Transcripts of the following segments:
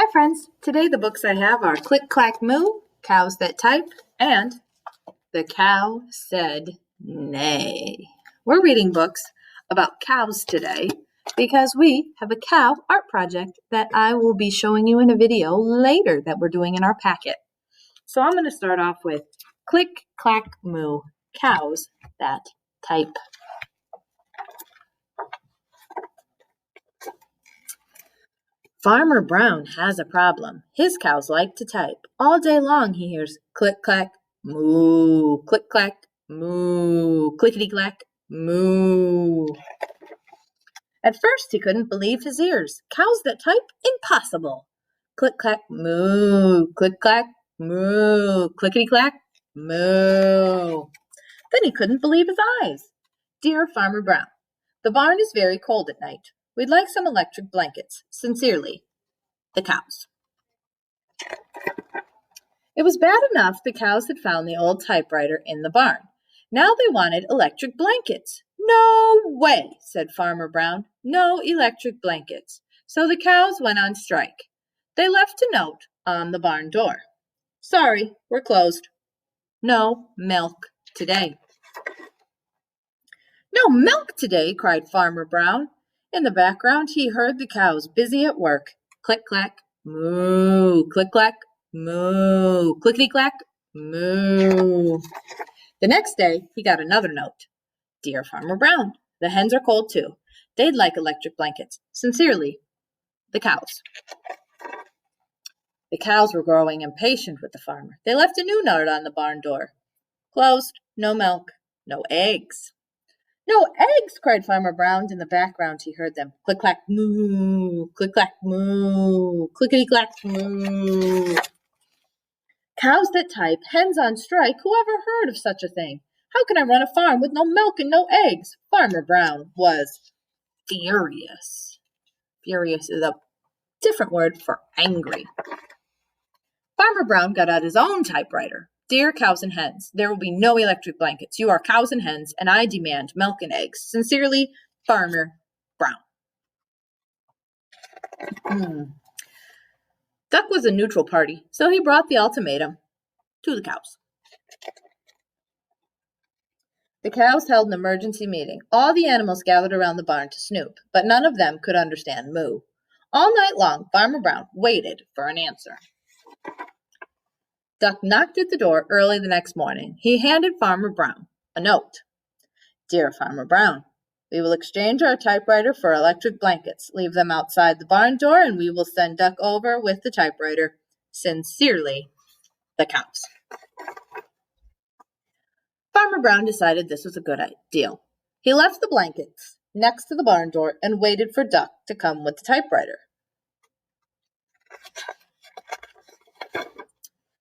Hi friends, today the books I have are Click Clack Moo, Cows That Type, and The Cow Said Nay. We're reading books about cows today because we have a cow art project that I will be showing you in a video later that we're doing in our packet. So I'm going to start off with Click Clack Moo, Cows That Type. Farmer Brown has a problem. His cows like to type. All day long he hears click clack, moo, click clack, moo, clickety clack, moo. At first he couldn't believe his ears. Cows that type? Impossible. Click clack, moo, click clack, moo, clickety clack, moo. Then he couldn't believe his eyes. Dear Farmer Brown, the barn is very cold at night. We'd like some electric blankets. Sincerely, the cows. It was bad enough the cows had found the old typewriter in the barn. Now they wanted electric blankets. No way, said Farmer Brown. No electric blankets. So the cows went on strike. They left a note on the barn door. Sorry, we're closed. No milk today. No milk today, cried Farmer Brown. In the background he heard the cows busy at work. Click clack, moo, click clack, moo, clickety clack, moo. The next day he got another note. Dear Farmer Brown, the hens are cold too. They'd like electric blankets. Sincerely, the cows. The cows were growing impatient with the farmer. They left a new note on the barn door. Closed, no milk, no eggs. No eggs, cried Farmer Brown. In the background he heard them. Click clack moo, click clack moo, clickety clack moo. Cows that type, hens on strike, who ever heard of such a thing? How can I run a farm with no milk and no eggs? Farmer Brown was furious. Furious is a different word for angry. Farmer Brown got out his own typewriter. Dear cows and hens, there will be no electric blankets. You are cows and hens, and I demand milk and eggs. Sincerely, Farmer Brown. Duck was a neutral party, so he brought the ultimatum to the cows. The cows held an emergency meeting. All the animals gathered around the barn to snoop, but none of them could understand moo. All night long, Farmer Brown waited for an answer. Duck knocked at the door early the next morning. He handed Farmer Brown a note. Dear Farmer Brown, we will exchange our typewriter for electric blankets. Leave them outside the barn door, and we will send Duck over with the typewriter. Sincerely, the cows. Farmer Brown decided this was a good deal. He left the blankets next to the barn door and waited for Duck to come with the typewriter.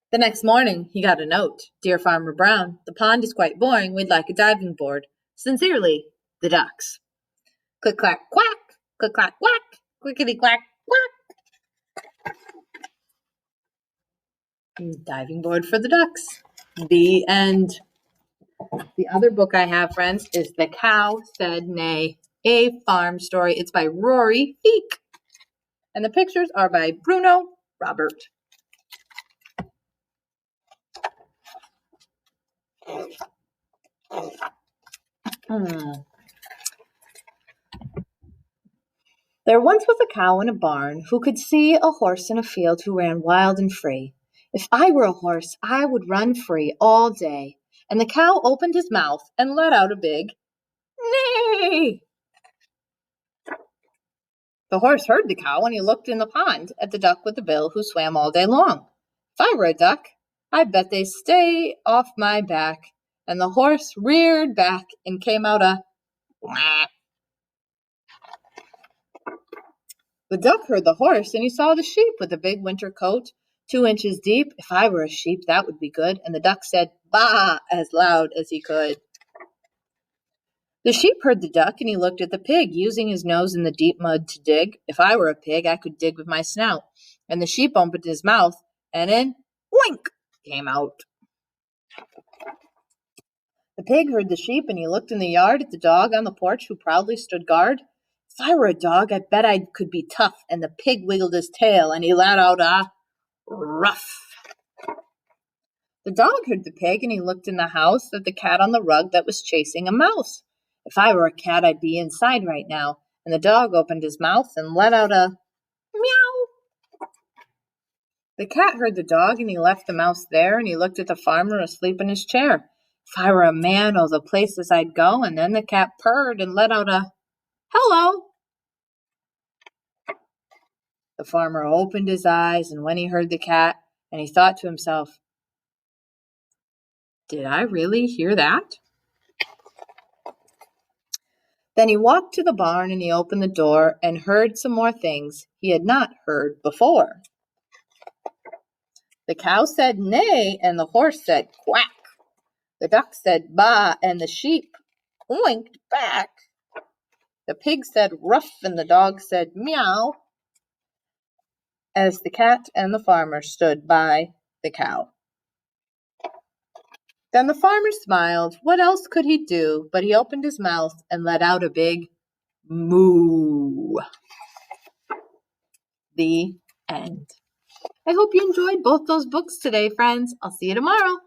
The next morning, he got a note. Dear Farmer Brown, the pond is quite boring. We'd like a diving board. Sincerely, the ducks. Click, clack, quack. Click, clack, quack. Clickety, clack, quack. Diving board for the ducks. The end. The other book I have, friends, is The Cow Said Nay, a farm story. It's by Rory Feek. And the pictures are by Bruno Robert. There once was a cow in a barn who could see a horse in a field who ran wild and free. If I were a horse, I would run free all day. And the cow opened his mouth and let out a big neigh. The horse heard the cow and he looked in the pond at the duck with the bill who swam all day long. If I were a duck, I bet they'd stay off my back. And the horse reared back and came out a quack. The duck heard the horse and he saw the sheep with a big winter coat, 2 inches deep. If I were a sheep, that would be good. And the duck said, "Baa," as loud as he could. The sheep heard the duck and he looked at the pig, using his nose in the deep mud to dig. If I were a pig, I could dig with my snout. And the sheep opened his mouth and in oink came out. The pig heard the sheep and he looked in the yard at the dog on the porch who proudly stood guard. If If I were a dog, I bet I could be tough. And the pig wiggled his tail, and he let out a ruff. The dog heard the pig, and he looked in the house at the cat on the rug that was chasing a mouse. If I were a cat, I'd be inside right now. And the dog opened his mouth and let out a meow. The cat heard the dog, and he left the mouse there, and he looked at the farmer asleep in his chair. If I were a man, oh, the places I'd go. And then the cat purred and let out a hello. The farmer opened his eyes, and when he heard the cat, and he thought to himself, did I really hear that? Then he walked to the barn, and he opened the door and heard some more things he had not heard before. The cow said neigh, and the horse said quack. The duck said baa, and the sheep oinked back. The pig said ruff, and the dog said meow, as the cat and the farmer stood by the cow. Then the farmer smiled. What else could he do? But he opened his mouth and let out a big moo. The end. I hope you enjoyed both those books today, friends. I'll see you tomorrow.